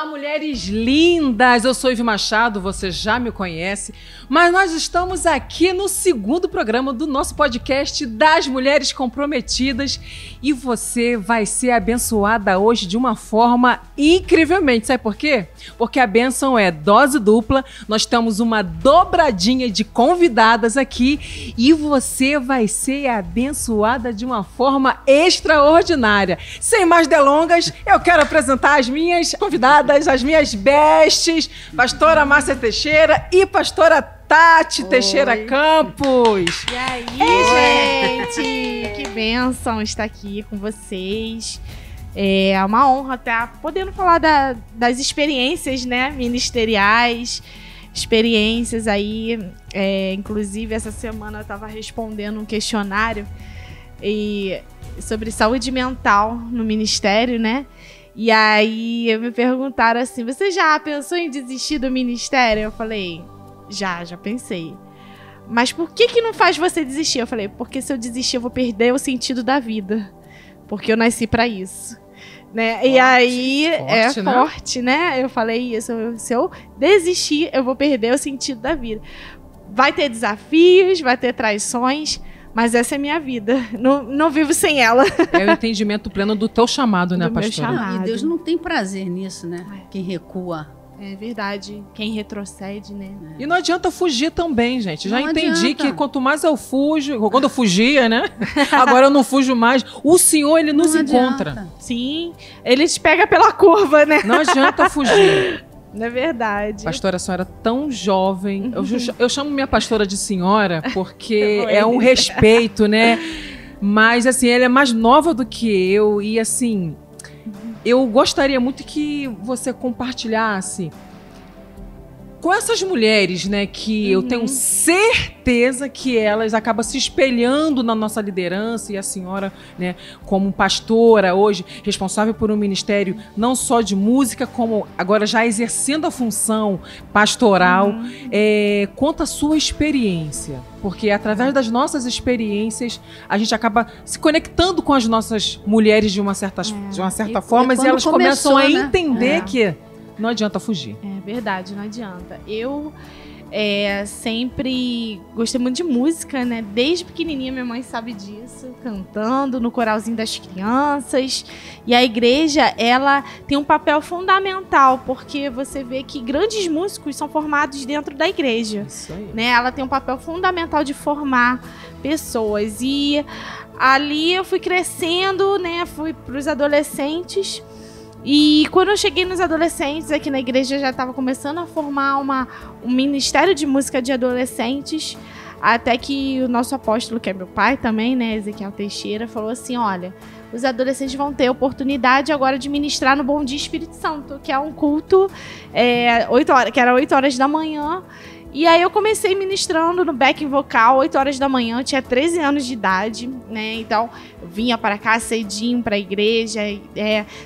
Olá, mulheres lindas! Eu sou Ivy Machado, você já me conhece, mas nós estamos aqui no segundo programa do nosso podcast das Mulheres Comprometidas e você vai ser abençoada hoje de uma forma incrivelmente. Sabe por quê? Porque a bênção é dose dupla, nós temos uma dobradinha de convidadas aqui e você vai ser abençoada de uma forma extraordinária. Sem mais delongas, eu quero apresentar as minhas convidadas, as minhas bestes, pastora Márcia Teixeira e pastora Tati Teixeira Campos. E aí, gente? Que bênção estar aqui com vocês. É uma honra estar podendo falar das experiências, né, ministeriais, experiências aí. Inclusive, essa semana eu estava respondendo um questionário sobre saúde mental no ministério, né? E aí me perguntaram assim, você já pensou em desistir do ministério? Eu falei, já pensei. Mas por que não faz você desistir? Eu falei, porque se eu desistir eu vou perder o sentido da vida. Porque eu nasci pra isso. Né? Forte, e aí forte, né? Eu falei isso, se eu desistir eu vou perder o sentido da vida. Vai ter desafios, vai ter traições, mas essa é minha vida. Não vivo sem ela. É o entendimento pleno do teu chamado, né, pastora? E Deus não tem prazer nisso, né? Quem recua. É verdade. Quem retrocede, né? E não adianta fugir também, gente. Já entendi que quanto mais eu fujo... Quando eu fugia, né? Agora eu não fujo mais. O Senhor, Ele nos encontra. Sim. Ele te pega pela curva, né? Não adianta fugir. Não é verdade. Pastora, a senhora é tão jovem. Eu chamo minha pastora de senhora porque é um respeito, né? Mas, assim, ela é mais nova do que eu. E, assim, eu gostaria muito que você compartilhasse com essas mulheres, né? Que eu tenho certeza que elas acabam se espelhando na nossa liderança. E a senhora, né, como pastora hoje, responsável por um ministério não só de música, como agora já exercendo a função pastoral. Conta a sua experiência. Porque através das nossas experiências, a gente acaba se conectando com as nossas mulheres de uma certa forma. E elas começam a entender que não adianta fugir. É verdade, não adianta. Eu sempre gostei muito de música, né? Desde pequenininha minha mãe sabe disso, cantando no coralzinho das crianças. E a igreja, ela tem um papel fundamental, porque você vê que grandes músicos são formados dentro da igreja. Isso aí. Né? Ela tem um papel fundamental de formar pessoas. E ali eu fui crescendo, né? Fui para os adolescentes. E quando eu cheguei nos adolescentes, aqui na igreja já estava começando a formar um ministério de música de adolescentes, até que o nosso apóstolo, que é meu pai também, né, Ezequiel Teixeira, falou assim, olha, os adolescentes vão ter oportunidade agora de ministrar no Bom Dia Espírito Santo, que é um culto 8 horas, que era 8 horas da manhã. E aí eu comecei ministrando no backing vocal, 8 horas da manhã, eu tinha 13 anos de idade, né? Então, eu vinha para cá cedinho para a igreja,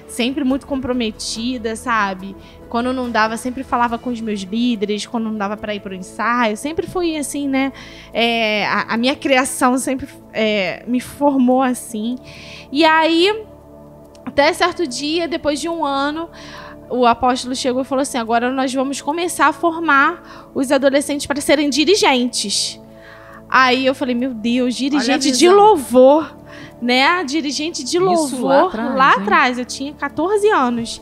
sempre muito comprometida, sabe? Quando não dava, sempre falava com os meus líderes, quando não dava para ir para o ensaio, sempre fui assim, né? A minha criação sempre me formou assim. E aí, até certo dia, depois de um ano, o apóstolo chegou e falou assim, agora nós vamos começar a formar os adolescentes para serem dirigentes. Aí eu falei, meu Deus, dirigente de louvor, né? Dirigente de louvor lá atrás, eu tinha 14 anos.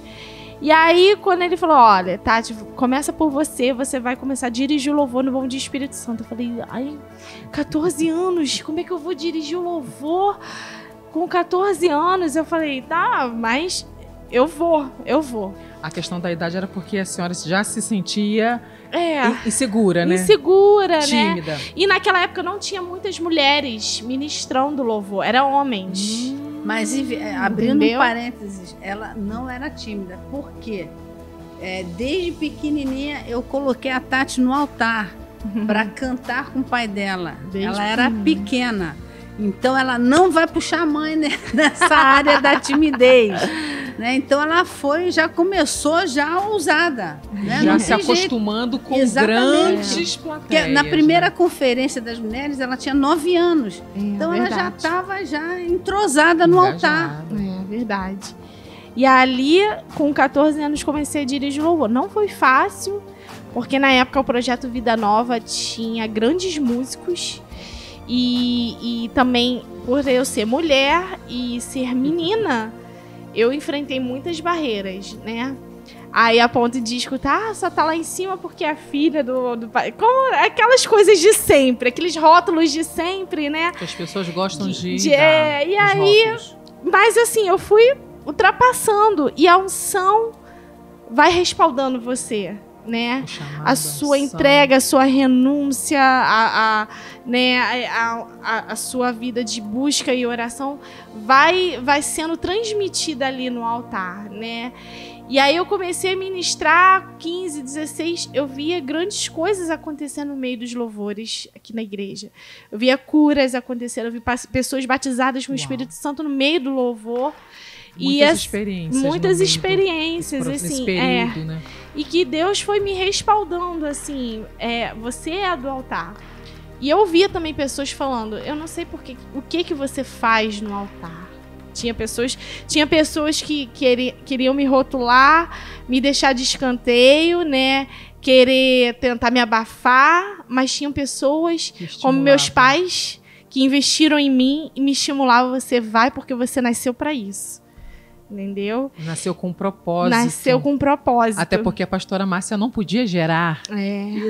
E aí, quando ele falou, olha, Tati, começa por você vai começar a dirigir o louvor no Bom Dia Espírito Santo. Eu falei, ai, 14 anos, como é que eu vou dirigir o louvor com 14 anos? Eu falei, tá, mas eu vou. A questão da idade era porque a senhora já se sentia insegura, né? Insegura, tímida. Né? E naquela época não tinha muitas mulheres ministrando louvor, eram homens. Mas, abrindo um parênteses, ela não era tímida. Por quê? Desde pequenininha eu coloquei a Tati no altar para cantar com o pai dela. Ela era pequena. Então ela não vai puxar a mãe nessa área da timidez. Né? Então ela já começou ousada. Né? Já se acostumando com grandes plateias. Na primeira conferência das mulheres ela tinha 9 anos. Então ela já estava entrosada no altar. É verdade. E ali, com 14 anos, comecei a dirigir louvor. Não foi fácil, porque na época o Projeto Vida Nova tinha grandes músicos. E também, por eu ser mulher e ser menina, eu enfrentei muitas barreiras, né? Aí a ponto de escutar, só tá lá em cima porque é a filha do pai. Como aquelas coisas de sempre, aqueles rótulos de sempre, né? Que as pessoas gostam de e aí, rótulos. Mas assim, eu fui ultrapassando e a unção vai respaldando você, né? A sua entrega, a sua renúncia, a sua vida de busca e oração vai sendo transmitida ali no altar, né? E aí eu comecei a ministrar, 15, 16, eu via grandes coisas acontecendo no meio dos louvores aqui na igreja. Eu via curas acontecendo, eu vi pessoas batizadas com o Espírito Santo no meio do louvor. Muitas experiências, assim, período, né? E que Deus foi me respaldando, assim, você é do altar. E eu via também pessoas falando, eu não sei o que você faz no altar. Tinha pessoas que queriam me rotular, me deixar de escanteio, né? Querer tentar me abafar, mas tinham pessoas como meus pais que investiram em mim e me estimulavam, você vai porque você nasceu para isso. Entendeu? Nasceu com um propósito. Até porque a pastora Márcia não podia gerar.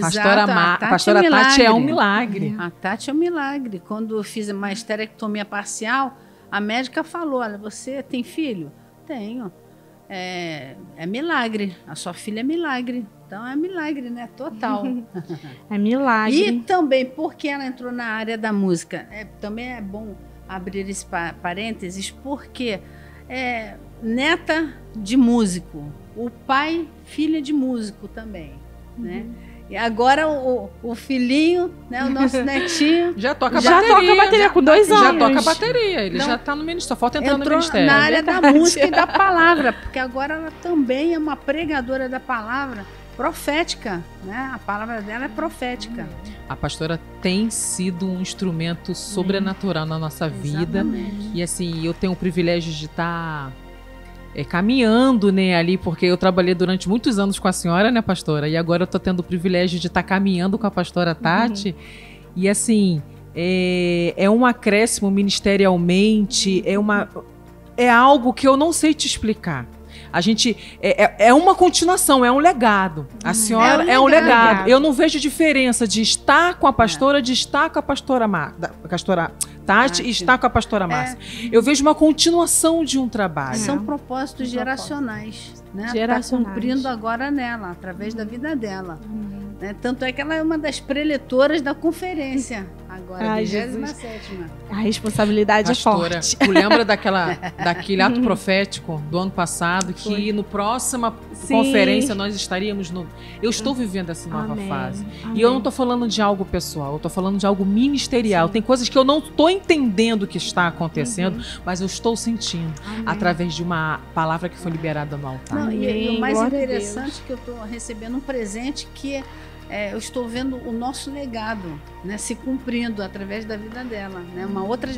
A pastora Tati é um milagre. A Tati é um milagre. Quando eu fiz uma esterectomia parcial, a médica falou, olha, você tem filho? Tenho. É milagre. A sua filha é milagre. Então é milagre, né? Total. É milagre. E também, porque ela entrou na área da música, também é bom abrir esse parênteses, porque neta de músico. O pai, filha de músico também, né? E agora o filhinho, né, o nosso netinho... Já toca bateria com 2 anos. Já toca bateria, ele já está no ministério, só falta entrar no ministério. Na área da música e da palavra, porque agora ela também é uma pregadora da palavra profética, né? A palavra dela é profética. A pastora tem sido um instrumento sobrenatural na nossa vida. Exatamente. E assim, eu tenho o privilégio de estar... caminhando, né, ali, porque eu trabalhei durante muitos anos com a senhora, né, pastora, e agora eu tô tendo o privilégio de estar caminhando com a pastora Tati, e assim, é um acréscimo ministerialmente, é algo que eu não sei te explicar. A gente, é uma continuação, é um legado. A senhora é um legado. Eu não vejo diferença de estar com a pastora, de estar com a pastora Tati e estar com a pastora Márcia. Eu vejo uma continuação de um trabalho. São propósitos geracionais, né? Geracionais. Tá cumprindo agora nela, através da vida dela. Né? Tanto é que ela é uma das preletoras da conferência. Agora, 27ª. A responsabilidade pastora, é forte. Tu lembra daquele ato profético do ano passado, que no próxima conferência nós estaríamos Eu estou vivendo essa nova fase. Amém. E eu não estou falando de algo pessoal, eu estou falando de algo ministerial. Tem coisas que eu não estou entendendo o que está acontecendo, mas eu estou sentindo através de uma palavra que foi liberada no altar. E o mais interessante é que eu estou recebendo um presente que eu estou vendo o nosso legado, né, se cumprindo através da vida dela, né,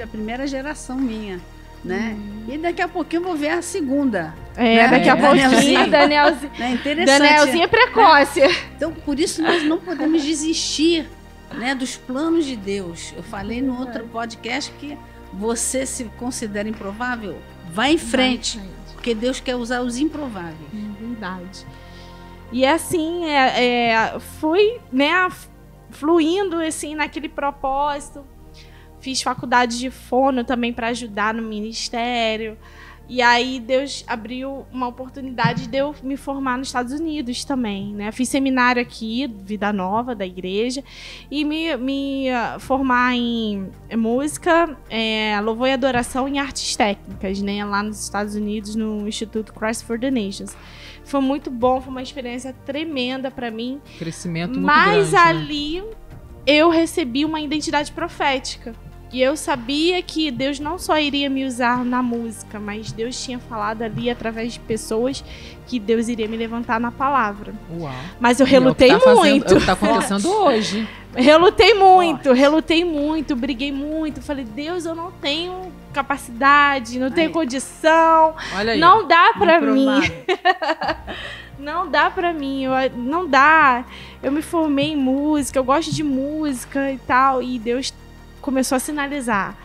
a primeira geração minha, né, e daqui a pouquinho eu vou ver a segunda. Daqui a pouquinho, Danielzinho. É interessante. Danielzinho é precoce. Então, por isso nós não podemos desistir, né, dos planos de Deus. Eu falei no outro podcast que você se considera improvável, vai em frente, porque Deus quer usar os improváveis. Verdade. E assim, fui, né, fluindo assim, naquele propósito. Fiz faculdade de fono também para ajudar no ministério. E aí Deus abriu uma oportunidade de eu me formar nos Estados Unidos também, né? Fiz seminário aqui, Vida Nova, da igreja, e me formar em música, louvor e adoração em artes técnicas, né? Lá nos Estados Unidos, no Instituto Christ for the Nations. Foi muito bom, foi uma experiência tremenda para mim. Crescimento muito grande. Mas ali eu recebi uma identidade profética. E eu sabia que Deus não só iria me usar na música, mas Deus tinha falado ali através de pessoas que Deus iria me levantar na palavra. Uau. Mas eu relutei muito. É o que está acontecendo hoje. Relutei muito, briguei muito. Falei, Deus, eu não tenho capacidade, não tenho condição. Olha aí, não dá pra mim. Não dá pra mim, não dá. Eu me formei em música, eu gosto de música e tal, e Deus começou a sinalizar.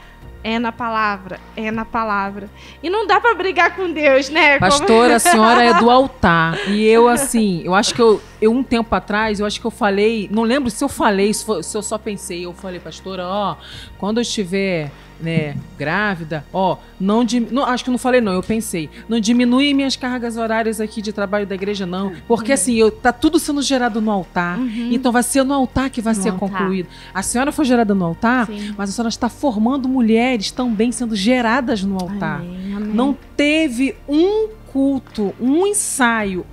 É na palavra, é na palavra. E não dá pra brigar com Deus, né? Pastora, a senhora é do altar. E eu, assim, eu acho que eu um tempo atrás, eu acho que eu falei, não lembro se eu falei, se eu só pensei, eu falei, pastora, ó, quando eu estiver, né, grávida, ó, não, acho que não falei não, eu pensei, não diminui minhas cargas horárias aqui de trabalho da igreja não, porque assim, tá tudo sendo gerado no altar, então vai ser no altar que vai ser concluído. A senhora foi gerada no altar, sim, mas a senhora está formando mulheres também sendo geradas no altar. Amém, amém. Não teve um culto, um ensaio,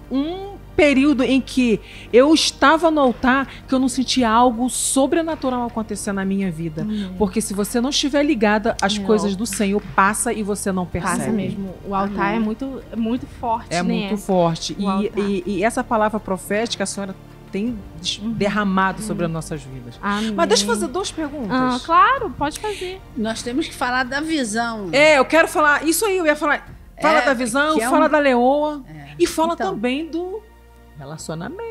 período em que eu estava no altar que eu não sentia algo sobrenatural acontecer na minha vida. Porque se você não estiver ligada, as coisas do Senhor passa e você não percebe. Passa mesmo. O altar é muito, muito forte, né? É muito forte. E essa palavra profética a senhora tem derramado sobre as nossas vidas. Amém. Mas deixa eu fazer 2 perguntas. Claro, pode fazer. Nós temos que falar da visão. Eu quero falar, isso aí eu ia falar. Fala da visão, fala da leoa e fala também do relacionamento.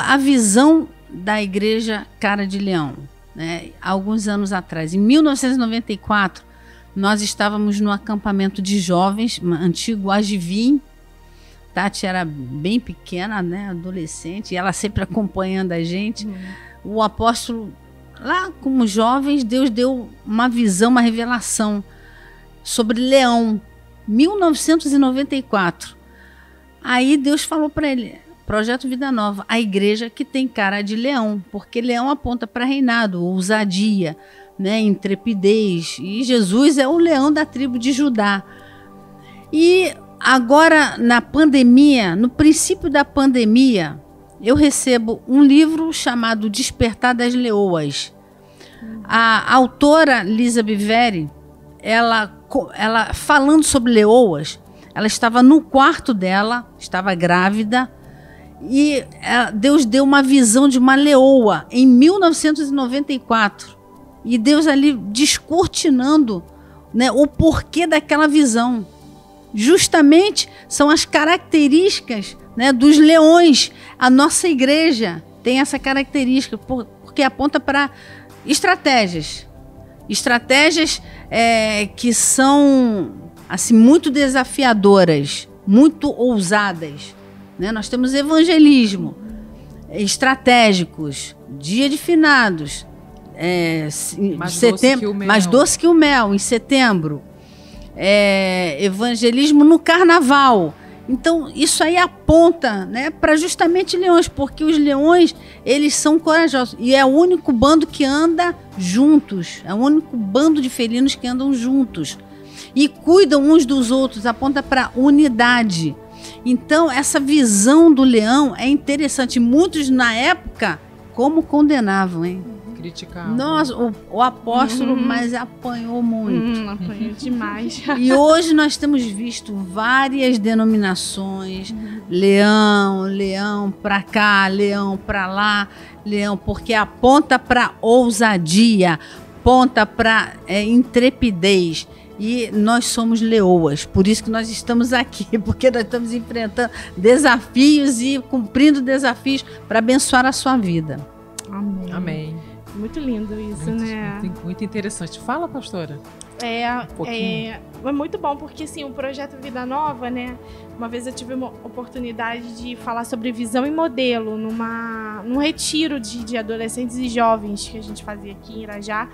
A visão da igreja Cara de Leão, né? Alguns anos atrás, em 1994, nós estávamos no acampamento de jovens, antigo Agivim. Tati era bem pequena, né? Adolescente, e ela sempre acompanhando a gente. O apóstolo, lá como jovens, Deus deu uma visão, uma revelação sobre Leão, 1994. Aí Deus falou para ele, Projeto Vida Nova, a igreja que tem cara de leão, porque leão aponta para reinado, ousadia, né, intrepidez, e Jesus é o leão da tribo de Judá. E agora na pandemia, no princípio da pandemia, eu recebo um livro chamado Despertar das Leoas. A autora Lisa Biveri, ela falando sobre leoas, ela estava no quarto dela, estava grávida, e Deus deu uma visão de uma leoa em 1994. E Deus ali descortinando, né, o porquê daquela visão. Justamente são as características, né, dos leões. A nossa igreja tem essa característica, porque aponta para estratégias. Estratégias que são assim, muito desafiadoras, muito ousadas. Né? Nós temos evangelismo, estratégicos, dia de finados, mais doce que o mel, em setembro, evangelismo no carnaval. Então isso aí aponta, né, para justamente leões, porque os leões, eles são corajosos e é o único bando que anda juntos, é o único bando de felinos que andam juntos e cuidam uns dos outros, aponta para unidade. Então essa visão do leão é interessante. Muitos na época como condenavam, hein? Criticavam. Nossa, o apóstolo, mas apanhou muito. Apanhou demais. E hoje nós temos visto várias denominações, leão para cá, leão para lá, leão, porque aponta para ousadia, aponta para intrepidez. E nós somos leoas, por isso que nós estamos aqui, porque nós estamos enfrentando desafios e cumprindo desafios para abençoar a sua vida. Amém. Amém. Muito lindo isso, né? Muito interessante. Fala, pastora. É muito bom, porque assim, o Projeto Vida Nova, né? Uma vez eu tive uma oportunidade de falar sobre visão e modelo num retiro de adolescentes e jovens que a gente fazia aqui em Irajá.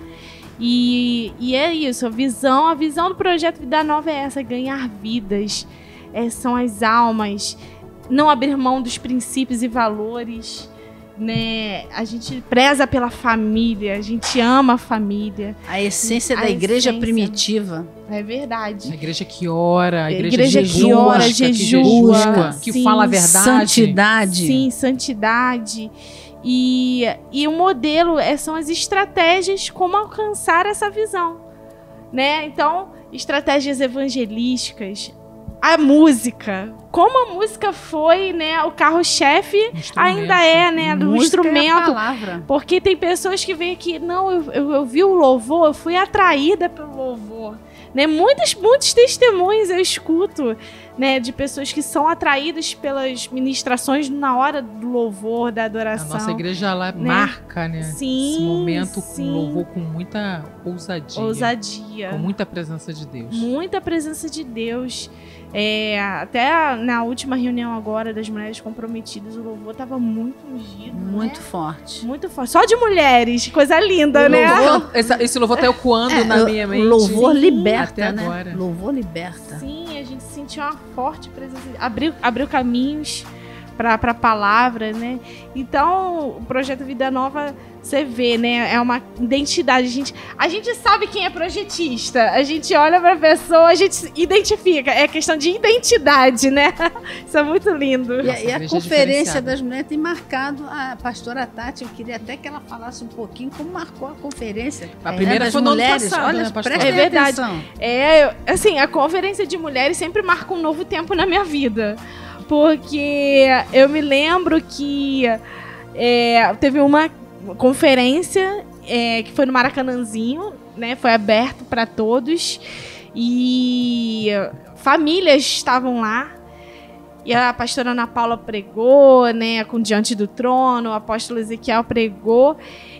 E é isso, a visão do Projeto Vida Nova é essa, ganhar vidas, são as almas, não abrir mão dos princípios e valores, né? A gente preza pela família, a gente ama a família. A essência da igreja primitiva. É verdade. A igreja que ora, a igreja que ora, jejua, que fala a verdade. Santidade. Sim, santidade. E o modelo são as estratégias como alcançar essa visão, né? Então, estratégias evangelísticas, a música, como a música foi, né, o carro-chefe, ainda é, né, do instrumento. É a palavra. Porque tem pessoas que vêm aqui, não, eu vi o louvor, eu fui atraída pelo louvor. né? Muitos testemunhos eu escuto, né, de pessoas que são atraídas pelas ministrações na hora do louvor, da adoração. A nossa igreja lá, né, marca, né? Sim, esse momento sim. com louvor com muita ousadia. Com muita presença de Deus. Muita presença de Deus. Até na última reunião agora das mulheres comprometidas, o louvor estava muito ungido. Muito forte. Muito forte. Só de mulheres, coisa linda, né? Louvor, esse louvor tá ecoando na minha mente. Louvor liberta, até né? Agora. Louvor liberta. Sim, a gente sentiu uma forte presença. Abriu caminhos para a palavra, né? Então, o Projeto Vida Nova, você vê, né? É uma identidade. A gente sabe quem é projetista. A gente olha para a pessoa, a gente identifica. É questão de identidade, né? Isso é muito lindo. E a conferência das mulheres tem marcado a pastora Tati. Eu queria até que ela falasse um pouquinho como marcou a conferência. A primeira foi no ano passado, olha, né, pastora? É verdade. Assim, a conferência de mulheres sempre marca um novo tempo na minha vida. Porque eu me lembro que teve uma conferência que foi no Maracanãzinho, né? Foi aberto para todos e famílias estavam lá. E a pastora Ana Paula pregou, né? Com Diante do Trono, o apóstolo Ezequiel pregou.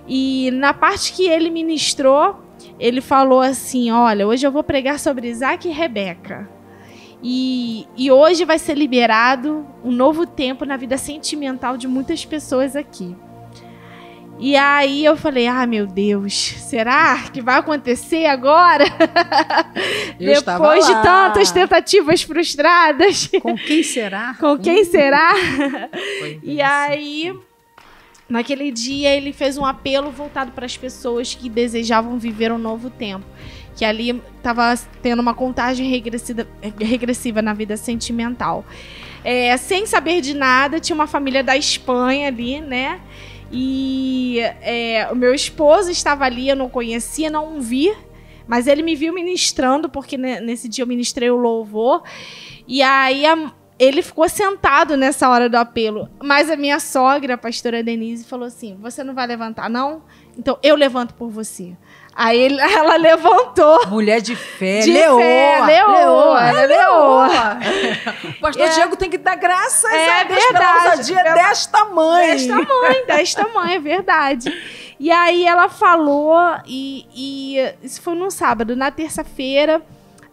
E na parte que ele ministrou, ele falou assim: olha, hoje eu vou pregar sobre Isaac e Rebeca. E hoje vai ser liberado um novo tempo na vida sentimental de muitas pessoas aqui. E aí eu falei, meu Deus, será que vai acontecer agora? Depois de tantas tentativas frustradas. Com quem será? Com quem será? E aí, naquele dia, ele fez um apelo voltado para as pessoas que desejavam viver um novo tempo. Que ali estava tendo uma contagem regressiva na vida sentimental. Sem saber de nada, tinha uma família da Espanha ali, né? E o meu esposo estava ali, eu não conhecia, não vi, mas ele me viu ministrando, porque nesse dia eu ministrei o louvor. E aí ele ficou sentado nessa hora do apelo. Mas a minha sogra, a pastora Denise, falou assim: você não vai levantar, não? Então eu levanto por você. Aí ela levantou. Mulher de fé, leoa. O pastor Diego tem que dar graças a Deus verdade, pela ousadia desta mãe. Desta mãe, é verdade. E aí ela falou, e isso foi num sábado. Na terça-feira,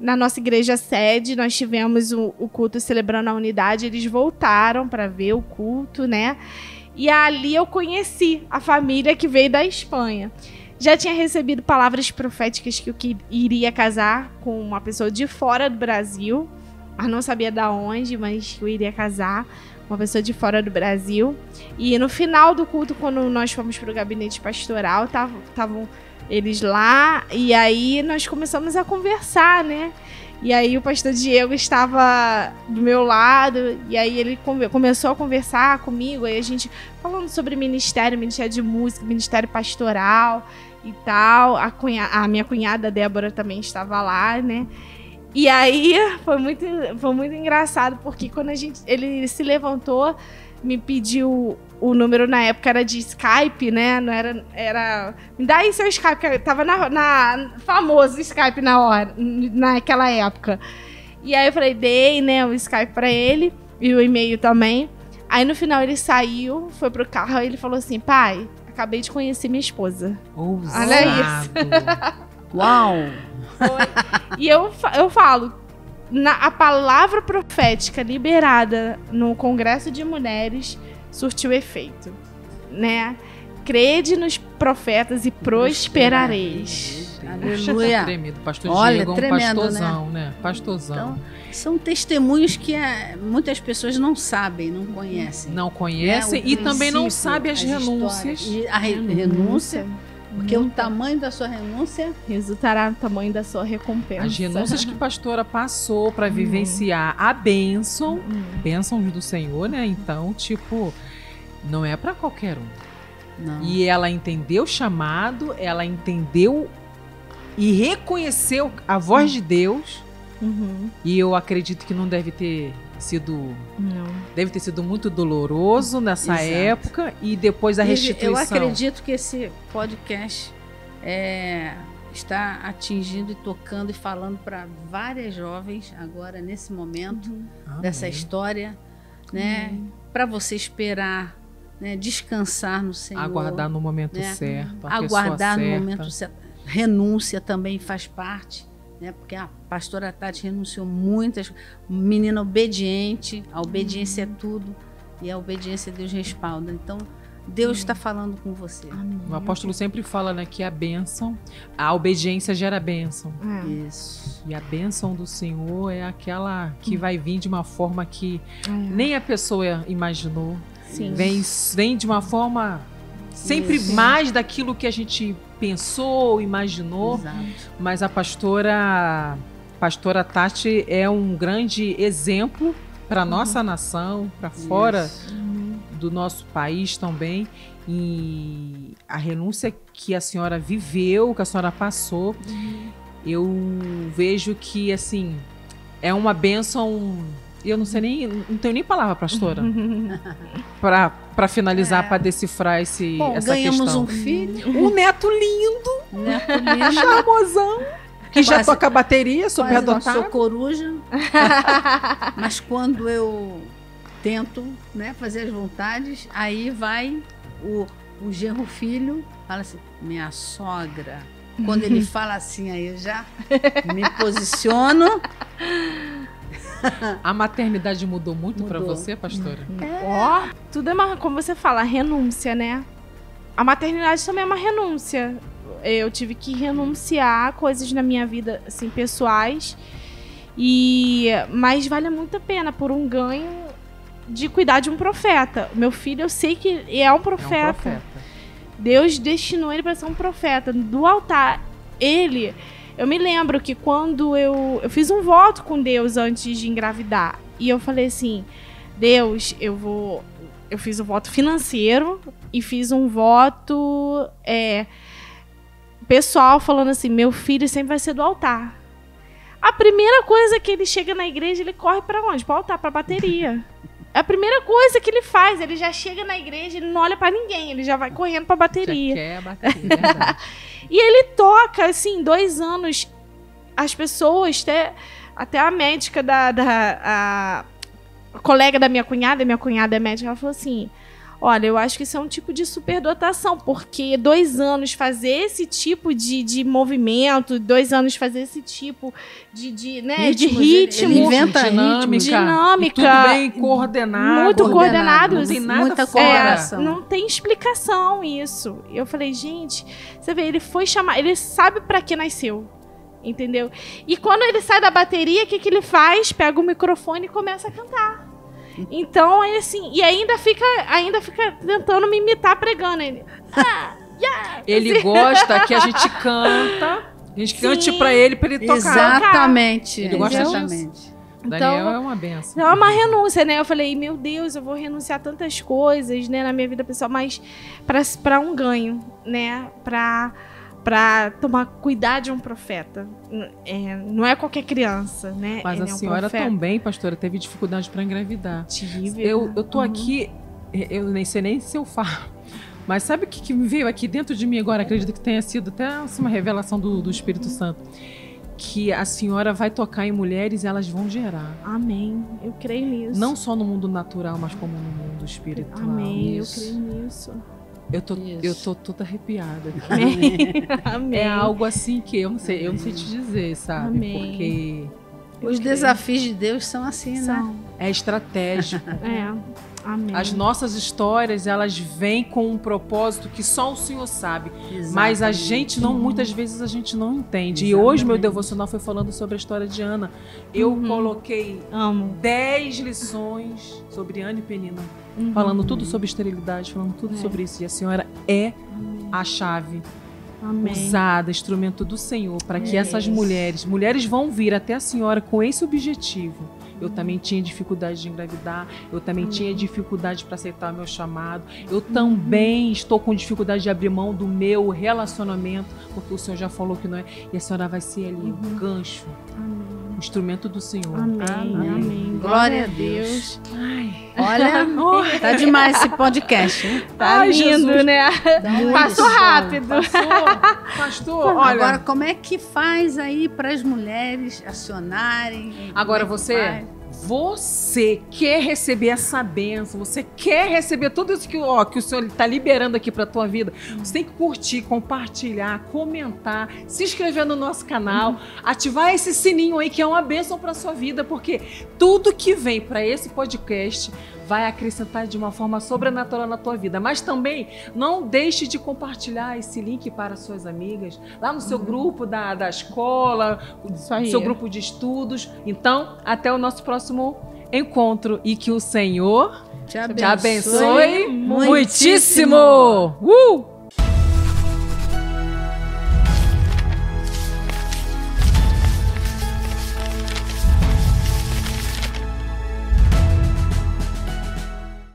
na nossa igreja sede, nós tivemos o culto celebrando a unidade. Eles voltaram para ver o culto, né? E ali eu conheci a família que veio da Espanha. Já tinha recebido palavras proféticas que eu iria casar com uma pessoa de fora do Brasil. Mas não sabia de onde, mas que eu iria casar com uma pessoa de fora do Brasil. E no final do culto, quando nós fomos para o gabinete pastoral, estavam eles lá. E aí nós começamos a conversar, né? E aí o pastor Diego estava do meu lado. E aí ele começou a conversar comigo. Aí a gente falando sobre ministério de música, ministério pastoral e tal. A minha cunhada Débora também estava lá, né? E aí foi muito engraçado, porque quando ele se levantou, me pediu o número, na época era de Skype, né? Não era me dá aí seu Skype, que tava na famoso Skype naquela época. E aí eu falei, dei, né, o Skype pra ele e o e-mail também. Aí no final ele saiu, foi pro carro e ele falou assim: pai, acabei de conhecer minha esposa. Ousado. Olha isso. Uau! Foi. E eu falo, a palavra profética liberada no Congresso de Mulheres surtiu efeito, né? Crede nos profetas e prosperareis. Aleluia. Tremido. Pastor Olha, Diego é um tremendo, pastorzão, né? Pastorzão. Então, são testemunhos que muitas pessoas não sabem, não conhecem. Não conhecem e também não sabem as renúncias. A renúncia, porque o tamanho da sua renúncia resultará no tamanho da sua recompensa. As renúncias que a pastora passou para vivenciar a bênção do Senhor, né? Então, tipo, não é para qualquer um. Não. E ela entendeu o chamado, ela entendeu e reconheceu a voz de Deus. E eu acredito que não deve ter sido... Deve ter sido muito doloroso nessa época. E depois a restituição. Eu acredito que esse podcast está atingindo e tocando e falando para várias jovens agora, nesse momento, dessa história, né? Para você esperar, né? Descansar no Senhor. Aguardar no momento certo. Aguardar no momento certo. Renúncia também faz parte, né? Porque a pastora Tati renunciou muitas. Menina obediente, a obediência é tudo. E a obediência Deus respalda. Então, Deus está falando com você. Amém. O apóstolo sempre fala, né, que a obediência gera bênção. Isso. E a bênção do Senhor é aquela que vai vir de uma forma que nem a pessoa imaginou. Sim. Vem de uma forma sempre mais daquilo que a gente pensou, imaginou. Exato. Mas a pastora Tati é um grande exemplo para nossa nação, para fora do nosso país também, e a renúncia que a senhora viveu, que a senhora passou, eu vejo que, assim, é uma bênção. Eu não tenho nem palavra, pastora, para finalizar, para decifrar essa ganhamos questão. Um filho, um neto lindo, charmosão, que já toca a bateria, super dotado. Sou coruja, mas quando eu tento, né, fazer as vontades, aí vai o genro filho, fala assim, minha sogra. Quando ele fala assim, aí eu já me posiciono. A maternidade mudou muito para você, pastora? Tudo é como você fala, renúncia, né? A maternidade também é uma renúncia. Eu tive que renunciar a coisas na minha vida, assim, pessoais. Mas vale muito a pena por um ganho de cuidar de um profeta. Meu filho, eu sei que é um profeta. Deus destinou ele para ser um profeta. Do altar, eu me lembro que quando eu fiz um voto com Deus antes de engravidar. E eu falei assim, Deus, eu fiz um voto financeiro e fiz um voto pessoal, falando assim, meu filho sempre vai ser do altar. A primeira coisa que ele chega na igreja, ele corre para onde? Para o altar, para a bateria. É a primeira coisa que ele faz. Ele já chega na igreja, ele não olha pra ninguém. Ele já vai correndo pra bateria. Já quer a bateria, verdade. E ele toca, assim, 2 anos. As pessoas, até a médica a colega da minha cunhada é médica, ela falou assim, olha, eu acho que isso é um tipo de superdotação, porque 2 anos fazer esse tipo de movimento, 2 anos fazer esse tipo de ritmo. Ele inventa dinâmica. Tudo bem coordenado. Muito coordenado. Não tem nada muita fora. Não tem explicação isso. Eu falei, gente, você vê, ele foi chamar, ele sabe pra que nasceu. Entendeu? E quando ele sai da bateria, o que ele faz? Pega o microfone e começa a cantar. Então, ele assim, e ainda fica tentando me imitar pregando. Ele gosta que a gente canta, cante pra ele tocar. Exatamente. Ele gosta disso. Daniel é uma benção. É uma renúncia, né? Eu falei, meu Deus, eu vou renunciar a tantas coisas, né, na minha vida pessoal, mas pra um ganho, né? Pra cuidar de um profeta. Não é qualquer criança, né? Mas a senhora também, pastora, teve dificuldade para engravidar. Tive. Eu tô aqui, eu nem sei se eu falo, mas sabe o que me veio aqui dentro de mim agora? Acredito que tenha sido até uma revelação do Espírito Santo. Que a senhora vai tocar em mulheres e elas vão gerar. Amém. Eu creio nisso. Não só no mundo natural, mas como no mundo espiritual. Amém. Isso. Eu creio nisso. Eu tô toda arrepiada aqui. Amém. É algo assim que eu não sei te dizer, sabe? Amém. Porque os desafios de Deus são assim, né? É estratégico. Amém. As nossas histórias, elas vêm com um propósito que só o Senhor sabe. Exatamente. Mas a gente muitas vezes a gente não entende. Exatamente. E hoje meu devocional foi falando sobre a história de Ana. Eu coloquei 10 lições sobre Ana e Penina. Falando tudo sobre esterilidade, falando tudo sobre isso. E a senhora é a chave usada, instrumento do Senhor, para que essas mulheres vão vir até a senhora com esse objetivo. Eu também tinha dificuldade de engravidar, eu também tinha dificuldade para aceitar o meu chamado, eu também estou com dificuldade de abrir mão do meu relacionamento, porque o Senhor já falou que não é, e a senhora vai ser ali o gancho instrumento do Senhor. Amém. Glória a Deus. Ai. Olha, tá demais esse podcast, hein? Tá lindo, Jesus. Né? Passou rápido. Pastor, olha. Agora, como é que faz aí para as mulheres acionarem? Agora você quer receber essa bênção, você quer receber tudo isso que o Senhor está liberando aqui para a tua vida, você tem que curtir, compartilhar, comentar, se inscrever no nosso canal, ativar esse sininho aí que é uma bênção para a sua vida, porque tudo que vem para esse podcast vai acrescentar de uma forma sobrenatural na tua vida. Mas também não deixe de compartilhar esse link para suas amigas, lá no seu grupo da escola, seu grupo de estudos. Então, até o nosso próximo encontro e que o Senhor te abençoe muitíssimo.